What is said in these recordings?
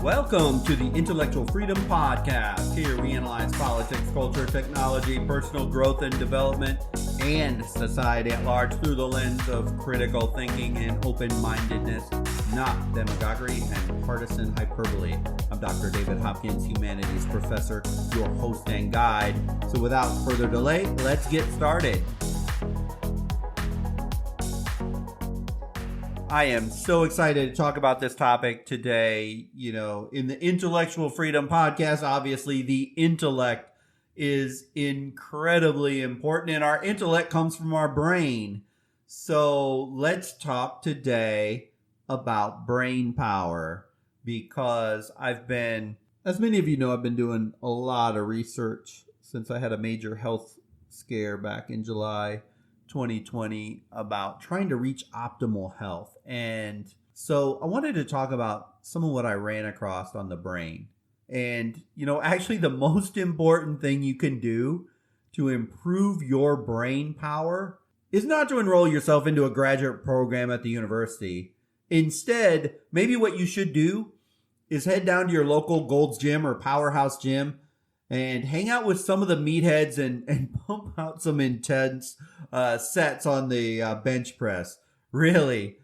Welcome to the Intellectual Freedom Podcast. Here we analyze politics, culture, technology, personal growth and development, and society at large through the lens of critical thinking and open-mindedness, not demagoguery and partisan hyperbole. I'm Dr. David Hopkins, humanities professor, your host and guide. So without further delay, let's get started. I am so excited to talk about this topic today. You know, in the Intellectual Freedom Podcast, obviously the intellect is incredibly important, and our intellect comes from our brain. So let's talk today about brain power, because as many of you know, I've been doing a lot of research since I had a major health scare back in July 2020 about trying to reach optimal health. And so I wanted to talk about some of what I ran across on the brain. And, you know, actually the most important thing you can do to improve your brain power is not to enroll yourself into a graduate program at the university. Instead, maybe what you should do is head down to your local Gold's Gym or Powerhouse Gym and hang out with some of the meatheads and pump out some intense sets on the bench press. Really,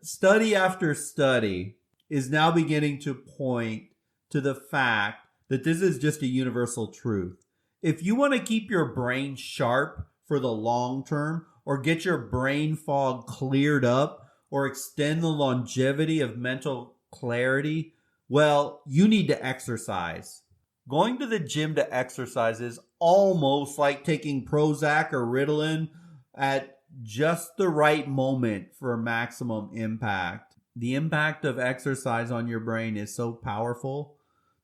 study after study is now beginning to point to the fact that this is just a universal truth. If you want to keep your brain sharp for the long term, or get your brain fog cleared up, or extend the longevity of mental clarity, well, you need to exercise. Going to the gym to exercise is almost like taking Prozac or Ritalin at just the right moment for maximum impact. The impact of exercise on your brain is so powerful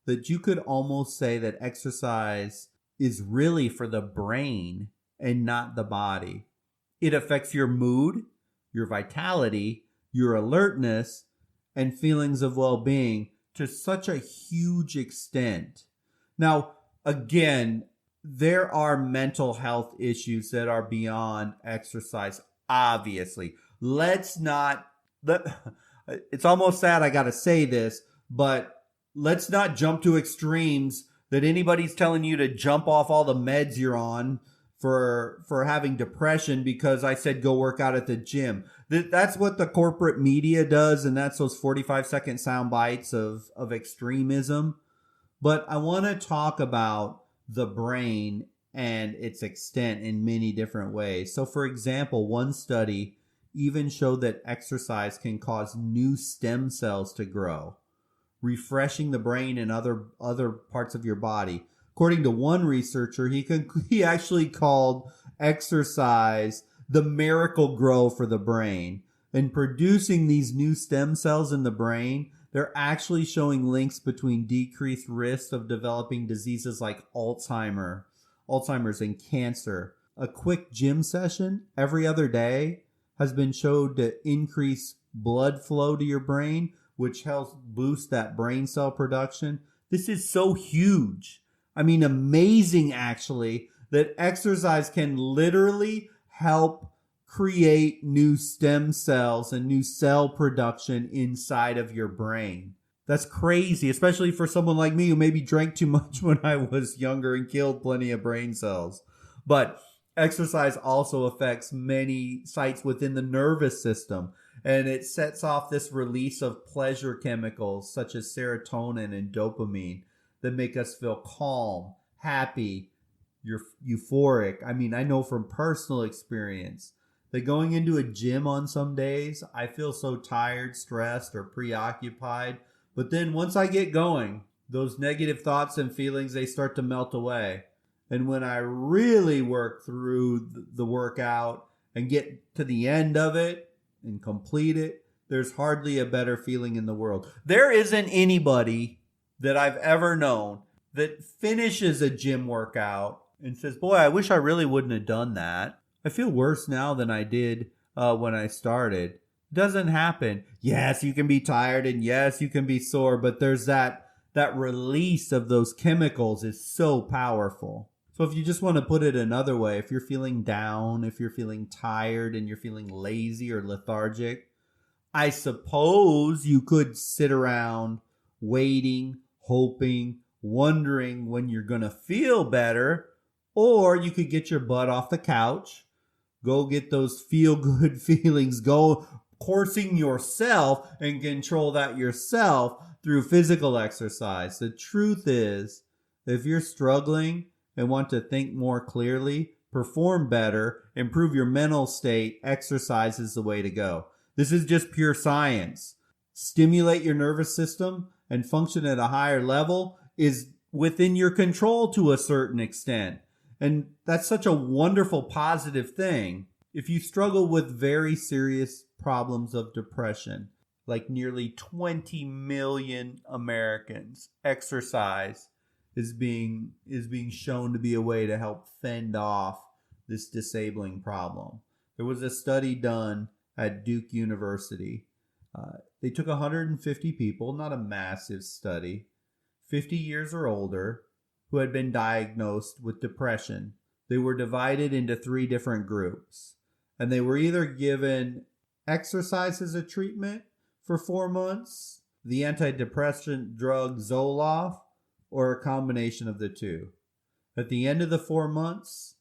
that you could almost say that exercise is really for the brain and not the body. It affects your mood, your vitality, your alertness, and feelings of well-being to such a huge extent. Now, again, there are mental health issues that are beyond exercise, obviously. It's almost sad I got to say this, but let's not jump to extremes that anybody's telling you to jump off all the meds you're on for having depression because I said go work out at the gym. That's what the corporate media does, and that's those 45-second sound bites of extremism. But I want to talk about the brain and its extent in many different ways. So, for example, one study even showed that exercise can cause new stem cells to grow, refreshing the brain and other parts of your body. According to one researcher, he actually called exercise the miracle grow for the brain. And producing these new stem cells in the brain, they're actually showing links between decreased risk of developing diseases like Alzheimer's and cancer. A quick gym session every other day has been shown to increase blood flow to your brain, which helps boost that brain cell production. This is so huge. I mean, amazing actually, that exercise can literally help create new stem cells and new cell production inside of your brain. That's crazy, especially for someone like me who maybe drank too much when I was younger and killed plenty of brain cells. But exercise also affects many sites within the nervous system, and it sets off this release of pleasure chemicals such as serotonin and dopamine that make us feel calm, happy, euphoric. I mean, I know from personal experience that going into a gym on some days, I feel so tired, stressed, or preoccupied. But then once I get going, those negative thoughts and feelings, they start to melt away. And when I really work through the workout and get to the end of it and complete it, there's hardly a better feeling in the world. There isn't anybody that I've ever known that finishes a gym workout and says, boy, I wish I really wouldn't have done that. I feel worse now than I did when I started. It doesn't happen. Yes, you can be tired, and yes, you can be sore, but there's that release of those chemicals is so powerful. So if you just want to put it another way, if you're feeling down, if you're feeling tired and you're feeling lazy or lethargic, I suppose you could sit around waiting, hoping, wondering when you're going to feel better, or you could get your butt off the couch, go get those feel-good feelings, go coursing yourself and control that yourself through physical exercise. The truth is, if you're struggling and want to think more clearly, perform better, improve your mental state, exercise is the way to go. This is just pure science. Stimulate your nervous system and function at a higher level is within your control to a certain extent. And that's such a wonderful, positive thing. If you struggle with very serious problems of depression, like nearly 20 million Americans, exercise is being shown to be a way to help fend off this disabling problem. There was a study done at Duke University. They took 150 people, not a massive study, 50 years or older, who had been diagnosed with depression. They were divided into 3 different groups, and they were either given exercise as a treatment for 4 months, the antidepressant drug Zoloft, or a combination of the two. At the end of the 4 months,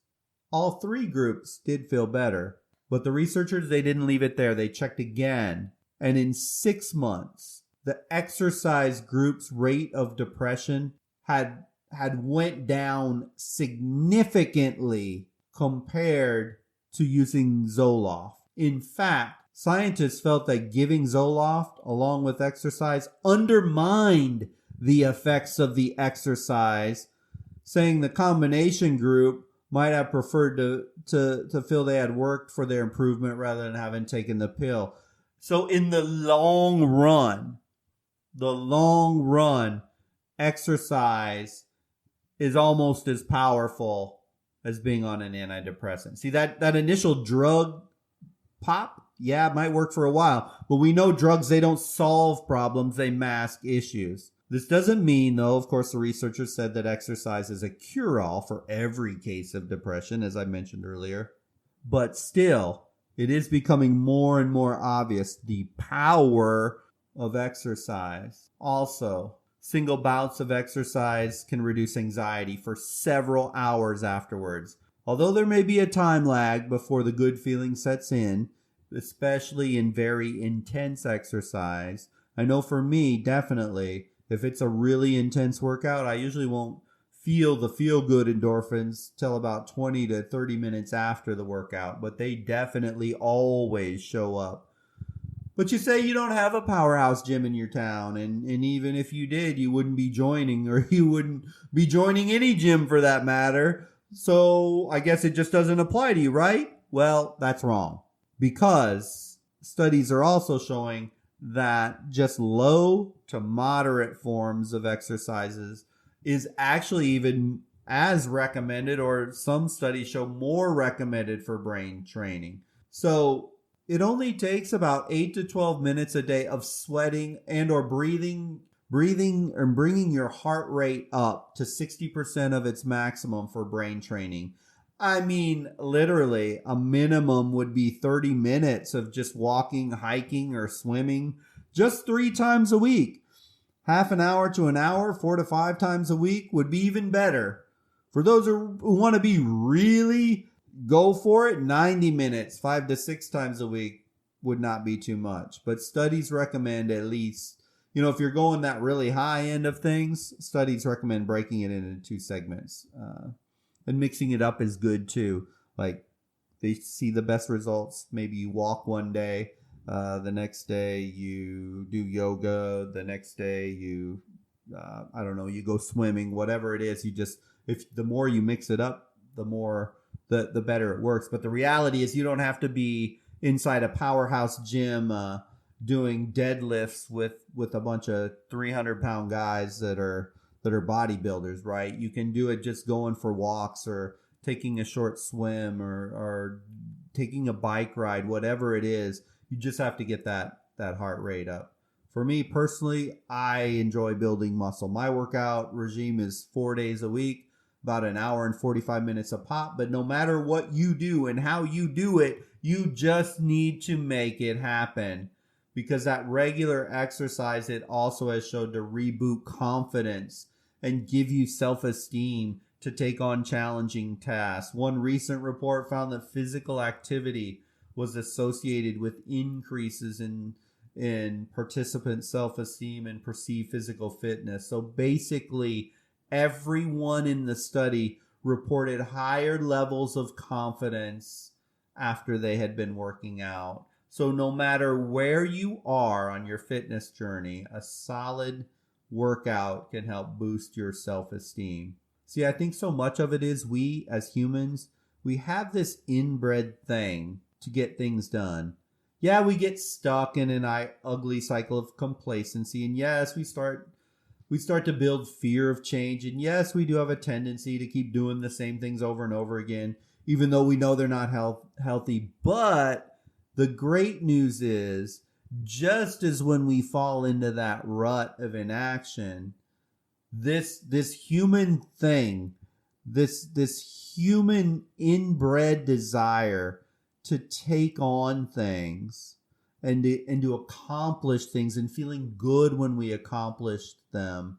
all 3 groups did feel better, but the researchers, they didn't leave it there. They checked again, and in 6 months, the exercise group's rate of depression had went down significantly compared to using Zoloft. In fact, scientists felt that giving Zoloft along with exercise undermined the effects of the exercise, saying the combination group might have preferred to feel they had worked for their improvement rather than having taken the pill. So in the long run, exercise is almost as powerful as being on an antidepressant. See, that initial drug pop, yeah, it might work for a while, but we know drugs, they don't solve problems, they mask issues. This doesn't mean, though, of course, the researchers said that exercise is a cure-all for every case of depression, as I mentioned earlier. But still, it is becoming more and more obvious the power of exercise. Also, single bouts of exercise can reduce anxiety for several hours afterwards. Although there may be a time lag before the good feeling sets in, especially in very intense exercise, I know for me, definitely, if it's a really intense workout, I usually won't feel the feel-good endorphins till about 20 to 30 minutes after the workout, but they definitely always show up. But you say you don't have a Powerhouse Gym in your town, and even if you did, you wouldn't be joining, or you wouldn't be joining any gym for that matter. So I guess it just doesn't apply to you, right? Well, that's wrong, because studies are also showing that just low to moderate forms of exercises is actually even as recommended, or some studies show more recommended for brain training. So it only takes about 8 to 12 minutes a day of sweating and or breathing and bringing your heart rate up to 60% of its maximum for brain training. I mean, literally, a minimum would be 30 minutes of just walking, hiking, or swimming just 3 times a week. Half an hour to an hour, 4 to 5 times a week would be even better. For those who want to be really go for it, 90 minutes, 5 to 6 times a week would not be too much. But studies recommend at least, if you're going that really high end of things, studies recommend breaking it into 2 segments. And mixing it up is good too. Like, they see the best results. Maybe you walk one day, the next day you do yoga, the next day you, you go swimming, whatever it is. If the more you mix it up, the more, the better it works. But the reality is you don't have to be inside a Powerhouse Gym doing deadlifts with a bunch of 300-pound guys that are bodybuilders, right? You can do it just going for walks or taking a short swim or taking a bike ride, whatever it is. You just have to get that heart rate up. For me personally, I enjoy building muscle. My workout regime is 4 days a week, about an hour and 45 minutes a pop. But no matter what you do and how you do it, you just need to make it happen. because that regular exercise, it also has shown to reboot confidence and give you self-esteem to take on challenging tasks. One recent report found that physical activity was associated with increases in participant self-esteem and perceived physical fitness. So basically, everyone in the study reported higher levels of confidence after they had been working out. So no matter where you are on your fitness journey, a solid workout can help boost your self-esteem. See, I think so much of it is we as humans, we have this inbred thing to get things done. Yeah, we get stuck in an ugly cycle of complacency. And yes, we start to build fear of change. And yes, we do have a tendency to keep doing the same things over and over again, even though we know they're not healthy. But the great news is, just as when we fall into that rut of inaction, this human thing, this human inbred desire to take on things and to accomplish things and feeling good when we accomplished them,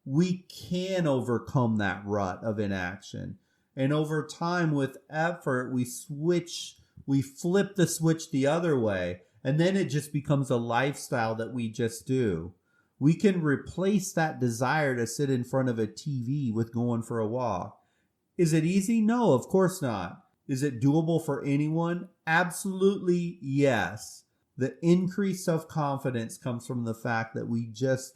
we can overcome that rut of inaction. And over time, with effort, we flip the switch the other way, and then it just becomes a lifestyle that we just do. We can replace that desire to sit in front of a TV with going for a walk. Is it easy? No, of course not. Is it doable for anyone? Absolutely yes. The increased self-confidence comes from the fact that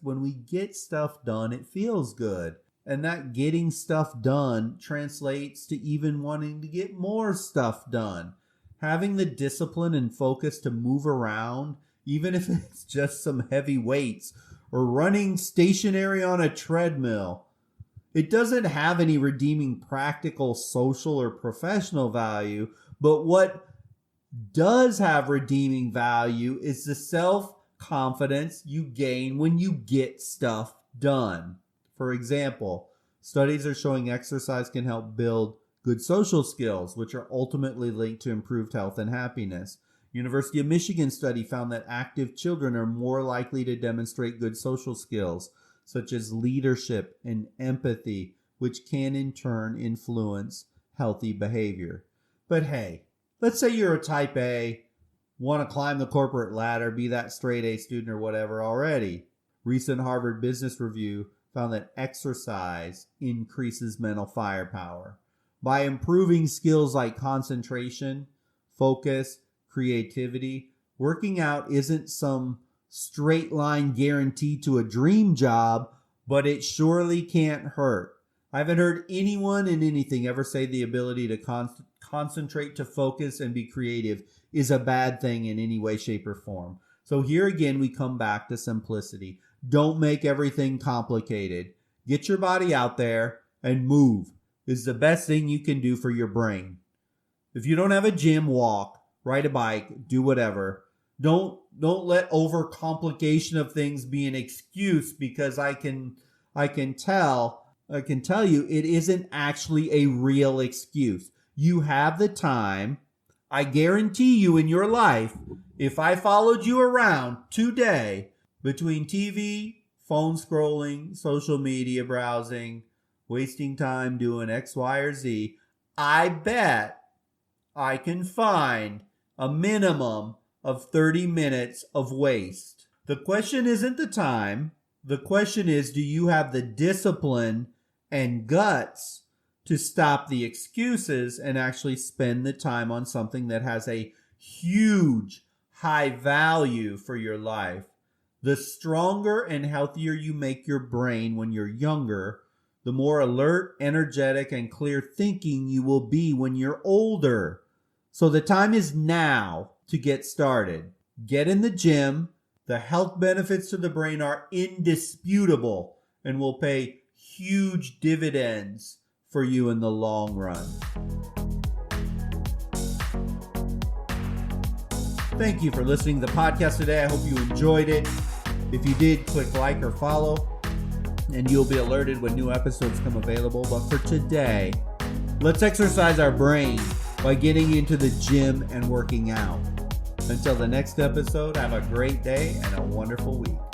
when we get stuff done, it feels good. And that getting stuff done translates to even wanting to get more stuff done. Having the discipline and focus to move around, even if it's just some heavy weights or running stationary on a treadmill, it doesn't have any redeeming practical, social, or professional value, but what does have redeeming value is the self-confidence you gain when you get stuff done. For example, studies are showing exercise can help build good social skills, which are ultimately linked to improved health and happiness. University of Michigan study found that active children are more likely to demonstrate good social skills, such as leadership and empathy, which can in turn influence healthy behavior. But hey, let's say you're a type A, want to climb the corporate ladder, be that straight A student or whatever already. Recent Harvard Business Review found that exercise increases mental firepower. By improving skills like concentration, focus, creativity, working out isn't some straight line guarantee to a dream job, but it surely can't hurt. I haven't heard anyone in anything ever say the ability to concentrate, to focus, and be creative is a bad thing in any way, shape, or form. So here again, we come back to simplicity. Don't make everything complicated. Get your body out there and move. Is the best thing you can do for your brain. If you don't have a gym, walk, ride a bike, do whatever. Don't let overcomplication of things be an excuse, because I can tell you it isn't actually a real excuse. You have the time. I guarantee you in your life, if I followed you around today between TV, phone scrolling, social media browsing, wasting time doing X, Y, or Z, I bet I can find a minimum of 30 minutes of waste. The question isn't the time. The question is, do you have the discipline and guts to stop the excuses and actually spend the time on something that has a huge, high value for your life? The stronger and healthier you make your brain when you're younger, the more alert, energetic, and clear thinking you will be when you're older. So the time is now to get started. Get in the gym. The health benefits to the brain are indisputable and will pay huge dividends for you in the long run. Thank you for listening to the podcast today. I hope you enjoyed it. If you did, click like or follow, and you'll be alerted when new episodes come available. But for today, let's exercise our brain by getting into the gym and working out. Until the next episode, have a great day and a wonderful week.